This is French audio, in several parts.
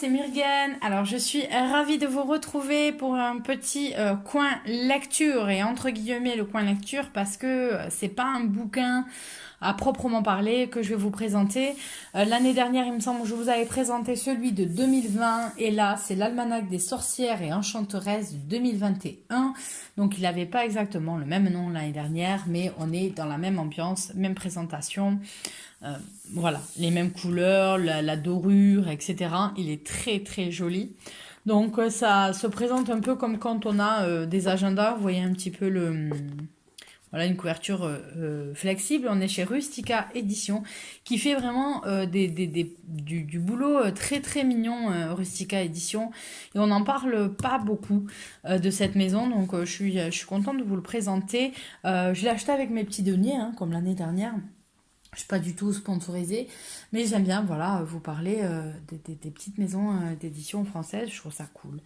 c'est Myrgen. Alors, je suis ravie de vous retrouver pour un petit coin lecture et entre guillemets le coin lecture parce que c'est pas un bouquin à proprement parler que je vais vous présenter. L'année dernière, il me semble que je vous avais présenté celui de 2020 et là, c'est l'Almanach des sorcières et enchanteresses de 2021. Donc, il n'avait pas exactement le même nom l'année dernière, mais on est dans la même ambiance, même présentation. Voilà, les mêmes couleurs, la dorure, etc. Il est très très joli. Donc ça se présente un peu comme quand on a des agendas. Vous voyez un petit peu voilà, une couverture flexible. On est chez Rustica Édition qui fait vraiment du boulot très très mignon, Rustica Édition. Et on n'en parle pas beaucoup de cette maison, donc je suis contente de vous le présenter. Je l'ai acheté avec mes petits deniers, hein, comme l'année dernière. Je suis pas du tout sponsorisée, mais j'aime bien voilà, vous parler des petites maisons d'édition françaises, je trouve ça cool.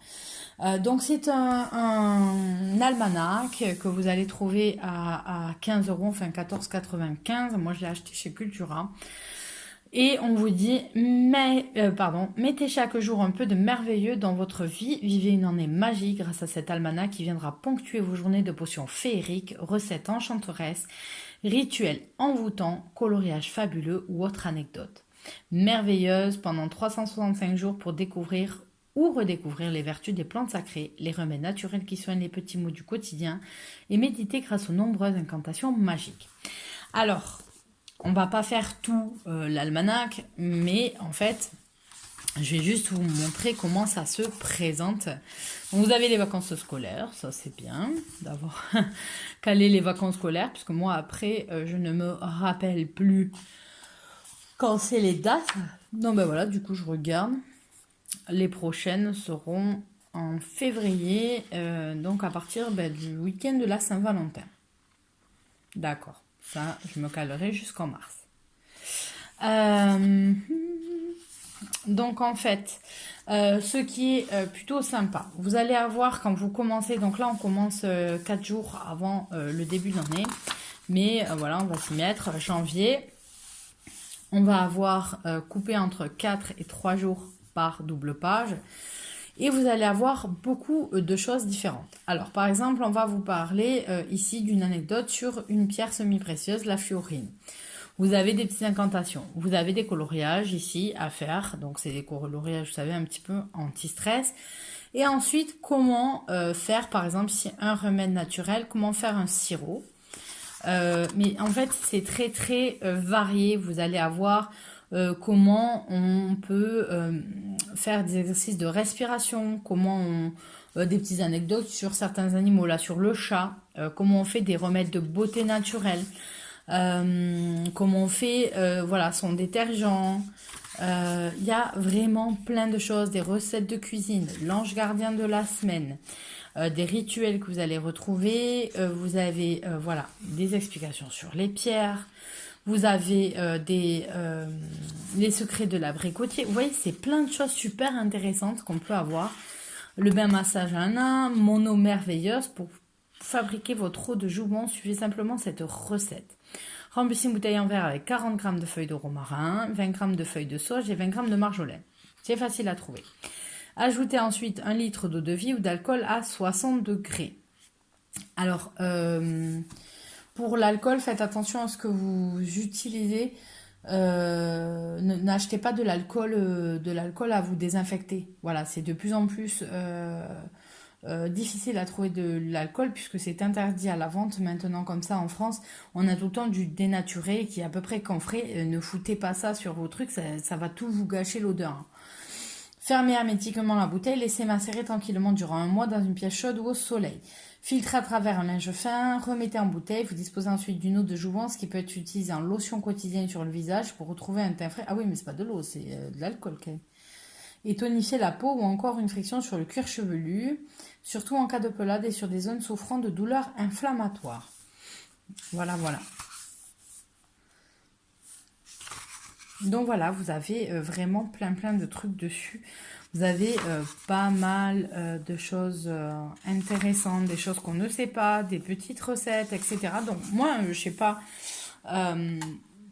Donc c'est un almanach que vous allez trouver à 15 euros, enfin 14,95. Moi je l'ai acheté chez Cultura. Et on vous dit, mettez chaque jour un peu de merveilleux dans votre vie, vivez une année magique grâce à cet almanach qui viendra ponctuer vos journées de potions féeriques, recettes enchanteresses, rituels envoûtants, coloriages fabuleux ou autres anecdotes. Merveilleuse pendant 365 jours pour découvrir ou redécouvrir les vertus des plantes sacrées, les remèdes naturels qui soignent les petits maux du quotidien et méditer grâce aux nombreuses incantations magiques. Alors, on va pas faire tout l'almanach, mais en fait, je vais juste vous montrer comment ça se présente. Vous avez les vacances scolaires, ça c'est bien d'avoir calé les vacances scolaires, puisque moi après, je ne me rappelle plus quand c'est les dates. Donc ben voilà, du coup je regarde. Les prochaines seront en février, donc à partir du week-end de la Saint-Valentin. D'accord. Ça, je me calerai jusqu'en mars. Donc en fait, ce qui est plutôt sympa, vous allez avoir quand vous commencez, donc là on commence 4 jours avant le début de l'année, mais voilà, on va s'y mettre, janvier, on va avoir coupé entre 4 et 3 jours par double page. Et vous allez avoir beaucoup de choses différentes. Alors, par exemple, on va vous parler ici d'une anecdote sur une pierre semi-précieuse, la fluorine. Vous avez des petites incantations. Vous avez des coloriages ici à faire. Donc, c'est des coloriages, vous savez, un petit peu anti-stress. Et ensuite, comment faire, par exemple, si un remède naturel, comment faire un sirop. Mais en fait, c'est très, très varié. Vous allez avoir... comment on peut faire des exercices de respiration, comment des petites anecdotes sur certains animaux, là sur le chat, comment on fait des remèdes de beauté naturelle, comment on fait voilà, son détergent. Il y a vraiment plein de choses, des recettes de cuisine, l'ange gardien de la semaine, des rituels que vous allez retrouver, vous avez voilà, des explications sur les pierres. Vous avez les secrets de l'abricotier. Vous voyez, c'est plein de choses super intéressantes qu'on peut avoir. Le bain massage à nain, mon eau merveilleuse. Pour fabriquer votre eau de jouvence, suivez simplement cette recette. Remplissez une bouteille en verre avec 40 g de feuilles de romarin, 20 g de feuilles de sauge et 20 g de marjolaine. C'est facile à trouver. Ajoutez ensuite 1 litre d'eau de vie ou d'alcool à 60 degrés. Alors, pour l'alcool, faites attention à ce que vous utilisez. N'achetez pas de l'alcool à vous désinfecter. Voilà, c'est de plus en plus difficile à trouver de l'alcool puisque c'est interdit à la vente maintenant comme ça en France. On a tout le temps du dénaturé qui est à peu près camphré. Ne foutez pas ça sur vos trucs, ça va tout vous gâcher l'odeur. Fermez hermétiquement la bouteille, laissez macérer tranquillement durant 1 mois dans une pièce chaude ou au soleil. Filtrez à travers un linge fin, remettez en bouteille, vous disposez ensuite d'une eau de jouvence qui peut être utilisée en lotion quotidienne sur le visage pour retrouver un teint frais. Ah oui, mais c'est pas de l'eau, c'est de l'alcool quand même. Et tonifier la peau ou encore une friction sur le cuir chevelu, surtout en cas de pelade et sur des zones souffrant de douleurs inflammatoires. Voilà, voilà. Donc voilà, vous avez vraiment plein de trucs dessus. Vous avez pas mal de choses intéressantes, des choses qu'on ne sait pas, des petites recettes, etc. Donc moi, je sais pas,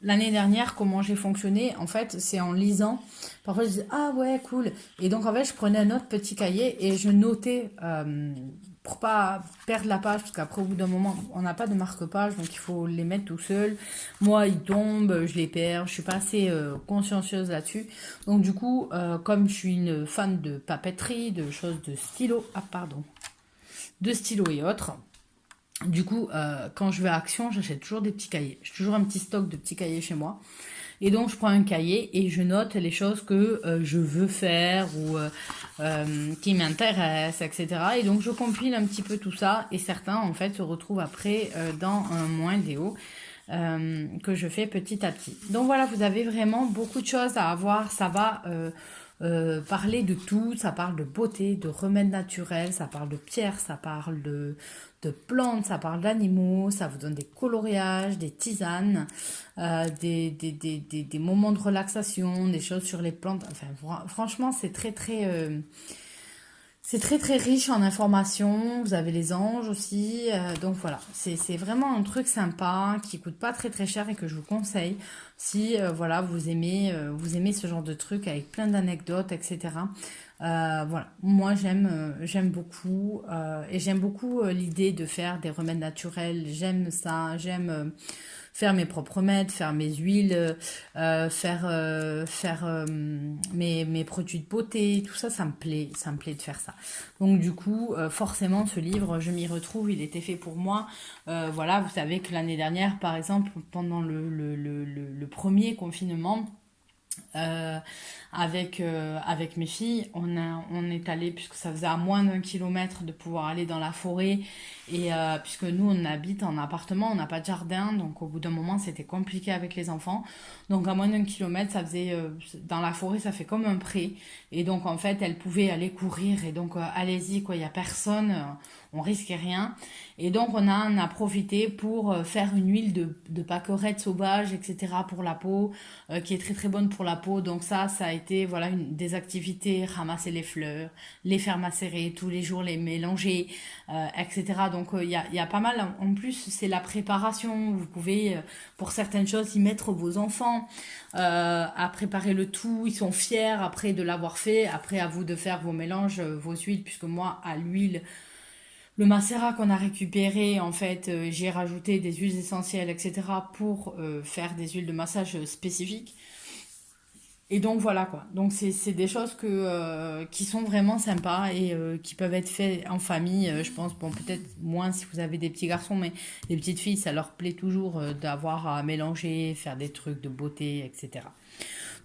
l'année dernière, comment j'ai fonctionné, en fait, c'est en lisant. Parfois, je disais, ah ouais, cool. Et donc, en fait, je prenais un autre petit cahier et je notais pour pas perdre la page, parce qu'après, au bout d'un moment, on n'a pas de marque-page, donc il faut les mettre tout seul. Moi, ils tombent, je les perds, je suis pas assez consciencieuse là-dessus. Donc, du coup, comme je suis une fan de papeterie, de choses de stylo, ah pardon, de stylo et autres, du coup, quand je vais à Action, j'achète toujours des petits cahiers. J'ai toujours un petit stock de petits cahiers chez moi. Et donc, je prends un cahier et je note les choses que je veux faire ou qui m'intéressent, etc. Et donc, je compile un petit peu tout ça. Et certains, en fait, se retrouvent après dans un moins vidéo que je fais petit à petit. Donc, voilà, vous avez vraiment beaucoup de choses à avoir. Ça va parler de tout. Ça parle de beauté, de remèdes naturels. Ça parle de pierres. Ça parle de plantes. Ça parle d'animaux. Ça vous donne des coloriages, des tisanes, des moments de relaxation, des choses sur les plantes. Enfin, franchement, c'est très très riche en informations. Vous avez les anges aussi. Donc voilà, c'est vraiment un truc sympa qui coûte pas très très cher et que je vous conseille si voilà vous aimez ce genre de truc avec plein d'anecdotes, etc. Voilà, moi j'aime beaucoup et j'aime beaucoup l'idée de faire des remèdes naturels. J'aime ça, j'aime faire mes propres remèdes, faire mes huiles, faire mes produits de beauté, tout ça, ça me plaît de faire ça. Donc du coup, forcément, ce livre, je m'y retrouve, il était fait pour moi. Voilà, vous savez que l'année dernière, par exemple, pendant le premier confinement, euh, avec mes filles, on est allé, puisque ça faisait à moins d'1 kilomètre de pouvoir aller dans la forêt, et puisque nous on habite en appartement, on n'a pas de jardin, donc au bout d'un moment c'était compliqué avec les enfants. Donc à moins d'1 kilomètre, ça faisait dans la forêt, ça fait comme un pré, et donc en fait elles pouvaient aller courir, et donc allez-y quoi, il y a personne, on risquait rien. Et donc on a profité pour faire une huile de pâquerette sauvage, etc. pour la peau, qui est très très bonne pour la peau. Donc ça a été voilà des activités, ramasser les fleurs, les faire macérer tous les jours, les mélanger, etc. Donc y a pas mal. En plus, c'est la préparation. Vous pouvez, pour certaines choses, y mettre vos enfants à préparer le tout. Ils sont fiers après de l'avoir fait. Après, à vous de faire vos mélanges, vos huiles, puisque moi, à l'huile, le macérat qu'on a récupéré, en fait, j'ai rajouté des huiles essentielles, etc. pour faire des huiles de massage spécifiques. Et donc voilà quoi. Donc c'est des choses qui sont vraiment sympas et qui peuvent être faites en famille. Je pense, bon, peut-être moins si vous avez des petits garçons, mais les petites filles, ça leur plaît toujours d'avoir à mélanger, faire des trucs de beauté, etc.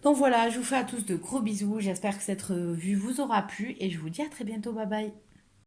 Donc voilà, je vous fais à tous de gros bisous. J'espère que cette revue vous aura plu et je vous dis à très bientôt. Bye bye.